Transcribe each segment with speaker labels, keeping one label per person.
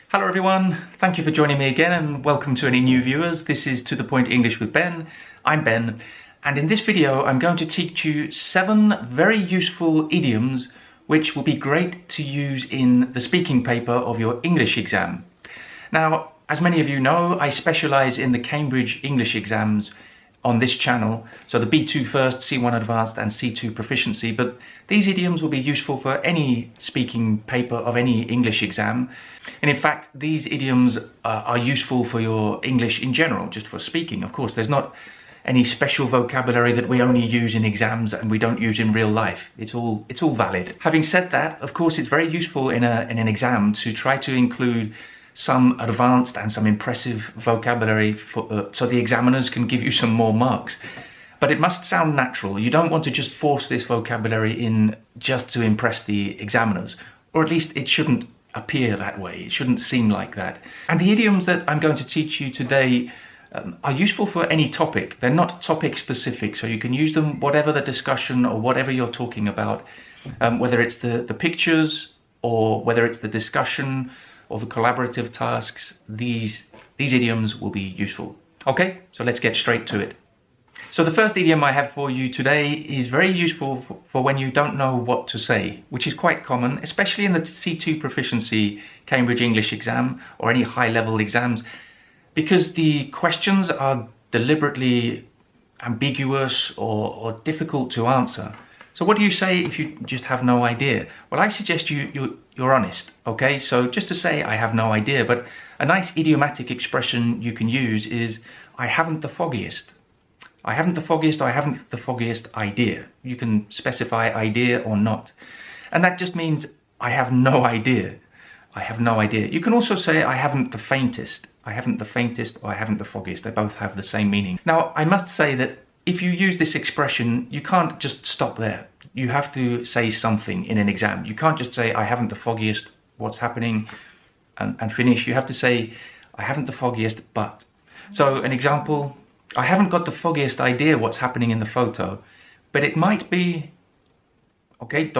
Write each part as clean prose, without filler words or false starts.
Speaker 1: Hello everyone, thank you for joining me again and welcome to any new viewers. This is To The Point English with Ben. I'm Ben, and in this video I'm going to teach you 7 very useful idioms which will be great to use in the speaking paper of your English exam. Now, as many of you know, I specialise in the Cambridge English exams on this channel, so the B2 First, C1 Advanced and C2 Proficiency, but these idioms will be useful for any speaking paper of any English exam. And in fact, these idioms are useful for your English in general, just for speaking. Of course, there's not any special vocabulary that we only use in exams and we don't use in real life. It's all valid. Having said that, of course, it's very useful in an exam to try to include some advanced and some impressive vocabulary so the examiners can give you some more marks. But it must sound natural. You don't want to just force this vocabulary in just to impress the examiners, or at least it shouldn't appear that way. It shouldn't seem like that. And the idioms that I'm going to teach you today are useful for any topic. They're not topic specific, so you can use them whatever the discussion or whatever you're talking about, whether it's the pictures or whether it's the discussion or the collaborative tasks. These idioms will be useful. Okay, so let's get straight to it. So the first idiom I have for you today is very useful for when you don't know what to say, which is quite common, especially in the C2 Proficiency Cambridge English exam or any high-level exams, because the questions are deliberately ambiguous or difficult to answer. So what do you say if you just have no idea? Well, I suggest you're honest, okay? So just to say, I have no idea, but a nice idiomatic expression you can use is, I haven't the foggiest. I haven't the foggiest, or I haven't the foggiest idea. You can specify idea or not. And that just means, I have no idea. I have no idea. You can also say, I haven't the faintest. I haven't the faintest, or I haven't the foggiest. They both have the same meaning. Now, I must say that if you use this expression, you can't just stop there. You have to say something in an exam. You can't just say, I haven't the foggiest, what's happening, and finish. You have to say, I haven't the foggiest, but. So an example, I haven't got the foggiest idea what's happening in the photo, but it might be, okay, ...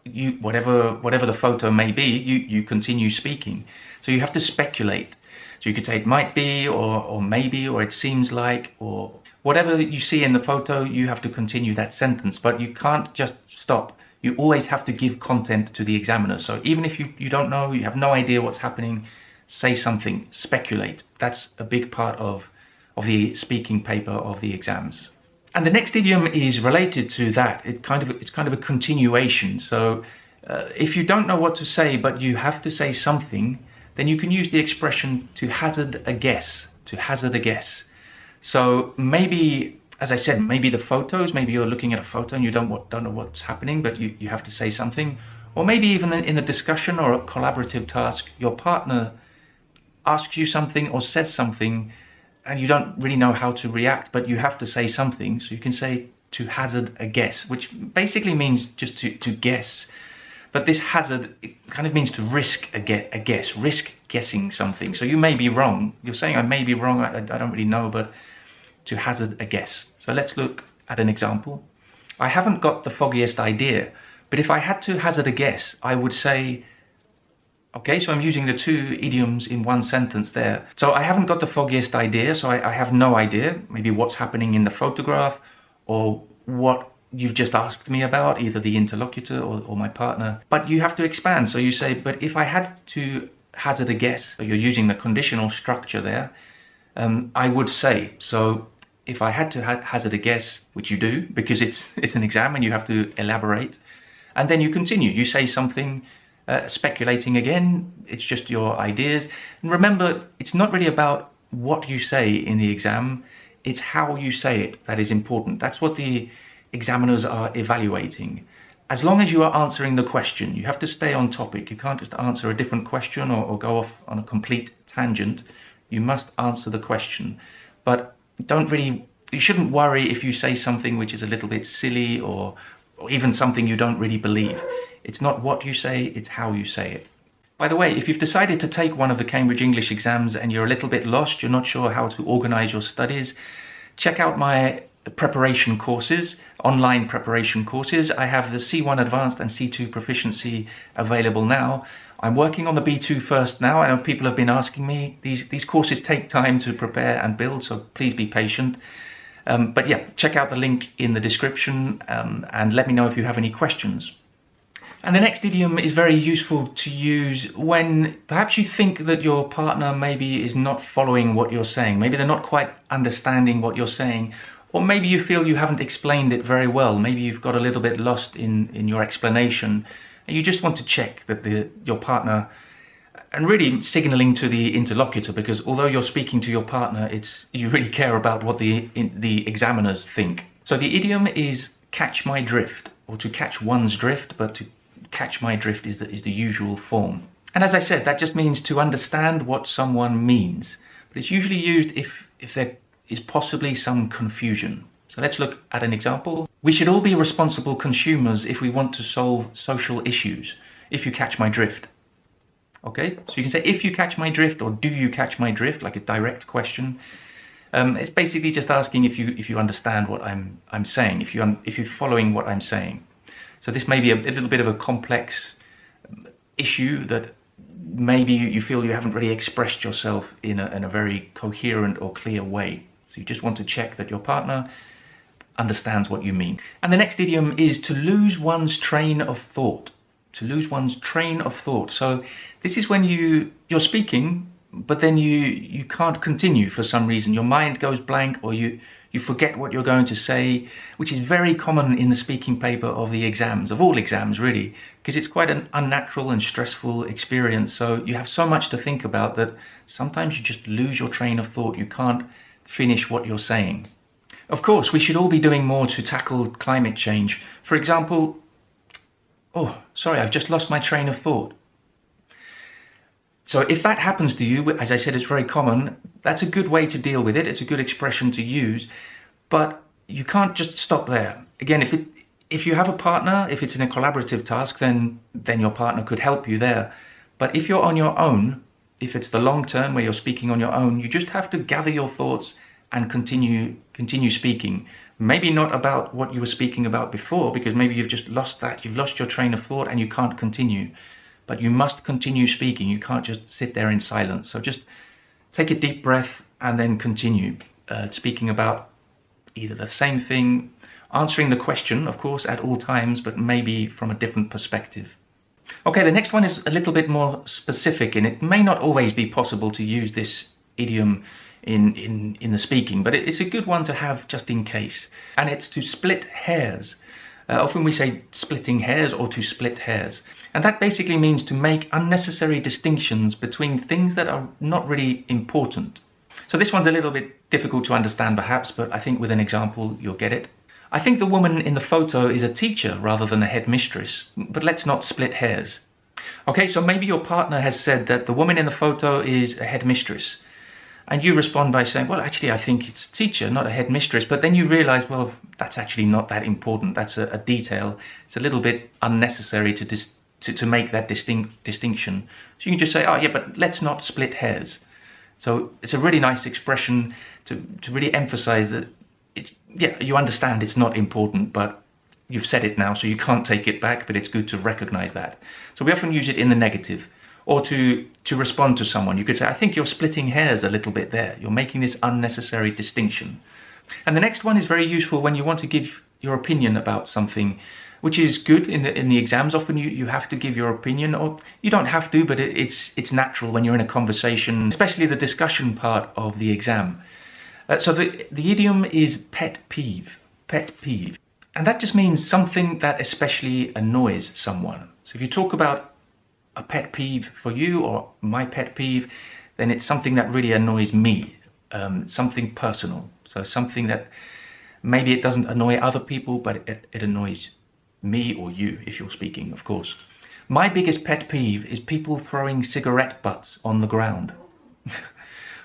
Speaker 1: you, whatever the photo may be, you continue speaking. So you have to speculate. So you could say it might be, or maybe, or it seems like, or whatever you see in the photo, you have to continue that sentence, but you can't just stop. You always have to give content to the examiner. So even if you don't know, you have no idea what's happening, say something, speculate. That's a big part of the speaking paper of the exams. And the next idiom is related to that. It's kind of a continuation. So if you don't know what to say, but you have to say something, then you can use the expression to hazard a guess, to hazard a guess. So maybe, as I said, maybe the photos, maybe you're looking at a photo and you don't know what's happening, but you have to say something. Or maybe even in a discussion or a collaborative task, your partner asks you something or says something and you don't really know how to react, but you have to say something. So you can say to hazard a guess, which basically means just to guess. But this hazard, it kind of means to risk a guess, risk guessing something. So you may be wrong. You're saying I may be wrong, I don't really know, but to hazard a guess. So let's look at an example. I haven't got the foggiest idea, but if I had to hazard a guess, I would say, okay, so I'm using the 2 idioms in one sentence there. So I haven't got the foggiest idea, so I have no idea, maybe what's happening in the photograph or what you've just asked me about, either the interlocutor or my partner. But you have to expand. So you say, but if I had to hazard a guess, so you're using the conditional structure there, I would say. So if I had to hazard a guess, which you do, because it's an exam and you have to elaborate, and then you continue. You say something, speculating again, it's just your ideas. And remember, it's not really about what you say in the exam, it's how you say it that is important. That's what the examiners are evaluating. As long as you are answering the question, you have to stay on topic. You can't just answer a different question or go off on a complete tangent. You must answer the question. But you shouldn't worry if you say something which is a little bit silly or even something you don't really believe. It's not what you say, it's how you say it. By the way, if you've decided to take one of the Cambridge English exams and you're a little bit lost, you're not sure how to organize your studies, check out my preparation courses, online preparation courses. I have the C1 Advanced and C2 Proficiency available now. I'm working on the B2 first now. I know people have been asking me. These courses take time to prepare and build, so please be patient. But yeah, check out the link in the description and let me know if you have any questions. And the next idiom is very useful to use when perhaps you think that your partner maybe is not following what you're saying. Maybe they're not quite understanding what you're saying, or maybe you feel you haven't explained it very well. Maybe you've got a little bit lost in your explanation, and you just want to check that your partner, and really signaling to the interlocutor, because although you're speaking to your partner, you really care about what the examiners think. So the idiom is catch my drift, or to catch one's drift, but to catch my drift is the usual form. And as I said, that just means to understand what someone means. But it's usually used if there is possibly some confusion. So let's look at an example. We should all be responsible consumers if we want to solve social issues, if you catch my drift. Okay, so you can say if you catch my drift, or do you catch my drift, like a direct question. It's basically just asking if you understand what I'm saying, if you're following what I'm saying. So this may be a little bit of a complex issue that maybe you feel you haven't really expressed yourself in a very coherent or clear way. So you just want to check that your partner understands what you mean. And the next idiom is to lose one's train of thought. To lose one's train of thought. So this is when you're speaking, but then you can't continue for some reason. Your mind goes blank, or you forget what you're going to say, which is very common in the speaking paper of the exams, of all exams really, because it's quite an unnatural and stressful experience. So you have so much to think about that sometimes you just lose your train of thought. You can't finish what you're saying. Of course, we should all be doing more to tackle climate change. For example, oh, sorry, I've just lost my train of thought. So if that happens to you, as I said, it's very common, that's a good way to deal with it. It's a good expression to use, but you can't just stop there. Again, if you have a partner, if it's in a collaborative task, then your partner could help you there. But if you're on your own, if it's the long term where you're speaking on your own, you just have to gather your thoughts and continue speaking. Maybe not about what you were speaking about before, because maybe you've just lost that, you've lost your train of thought and you can't continue. But you must continue speaking. You can't just sit there in silence. So just take a deep breath and then continue speaking about either the same thing, answering the question, of course, at all times, but maybe from a different perspective. Okay, the next one is a little bit more specific, and it may not always be possible to use this idiom in the speaking, but it's a good one to have just in case. And it's to split hairs. Often we say splitting hairs or to split hairs. And that basically means to make unnecessary distinctions between things that are not really important. So this one's a little bit difficult to understand perhaps, but I think with an example you'll get it. I think the woman in the photo is a teacher rather than a headmistress, but let's not split hairs. Okay, so maybe your partner has said that the woman in the photo is a headmistress. And you respond by saying, well, actually, I think it's a teacher, not a headmistress. But then you realize, well, that's actually not that important. That's a detail. It's a little bit unnecessary to make that distinction. So you can just say, oh, yeah, but let's not split hairs. So it's a really nice expression to really emphasize that you understand it's not important, but you've said it now, so you can't take it back, but it's good to recognize that. So we often use it in the negative. Or to respond to someone, you could say, I think you're splitting hairs a little bit there. You're making this unnecessary distinction. And the next one is very useful when you want to give your opinion about something, which is good in the exams. Often you have to give your opinion, or you don't have to, but it's natural when you're in a conversation, especially the discussion part of the exam. So the idiom is pet peeve, pet peeve. And that just means something that especially annoys someone. So if you talk about a pet peeve for you or my pet peeve, then it's something that really annoys me, something personal. So something that maybe it doesn't annoy other people, but it annoys me or you if you're speaking, of course. My biggest pet peeve is people throwing cigarette butts on the ground.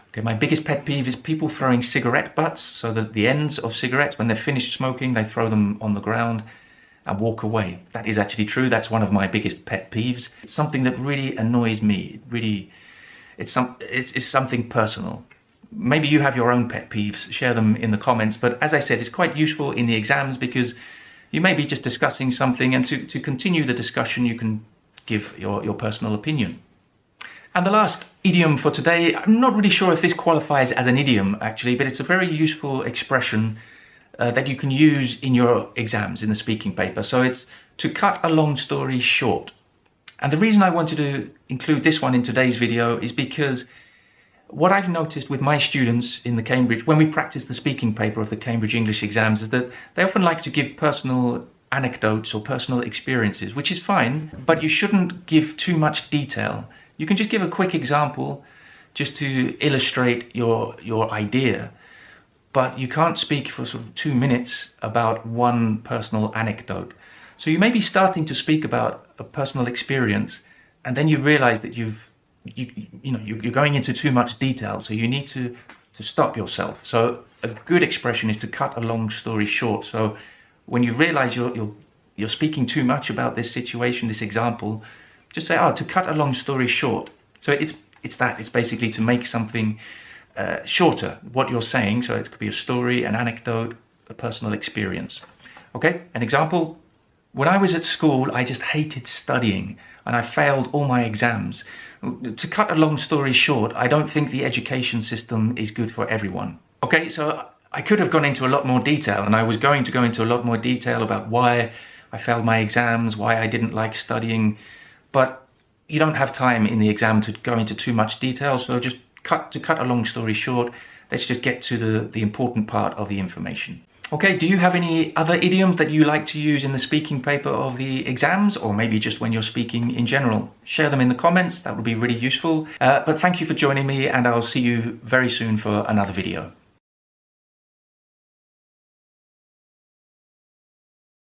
Speaker 1: Okay, my biggest pet peeve is people throwing cigarette butts, so that the ends of cigarettes, when they're finished smoking, they throw them on the ground and walk away. That is actually true. That's one of my biggest pet peeves. It's something that really annoys me. It's something personal. Maybe you have your own pet peeves, share them in the comments, but as I said, it's quite useful in the exams because you may be just discussing something, and to continue the discussion, you can give your personal opinion. And the last idiom for today, I'm not really sure if this qualifies as an idiom actually, but it's a very useful expression that you can use in your exams, in the speaking paper. So it's to cut a long story short. And the reason I wanted to include this one in today's video is because what I've noticed with my students in the Cambridge, when we practice the speaking paper of the Cambridge English exams, is that they often like to give personal anecdotes or personal experiences, which is fine, but you shouldn't give too much detail. You can just give a quick example just to illustrate your idea, but you can't speak for sort of 2 minutes about one personal anecdote. So you may be starting to speak about a personal experience, and then you realize that you're going into too much detail, so you need to stop yourself. So a good expression is to cut a long story short. So when you realize you're speaking too much about this situation, this example, just say, to cut a long story short. So it's basically to make something shorter, what you're saying. So it could be a story, an anecdote, a personal experience. Okay, an example. When I was at school, I just hated studying and I failed all my exams. To cut a long story short, I don't think the education system is good for everyone. Okay, so I could have gone into a lot more detail, and I was going to go into a lot more detail about why I failed my exams, why I didn't like studying, but you don't have time in the exam to go into too much detail, so just to cut a long story short, let's just get to the important part of the information. Okay, do you have any other idioms that you like to use in the speaking paper of the exams, or maybe just when you're speaking in general? Share them in the comments, that would be really useful. But thank you for joining me, and I'll see you very soon for another video.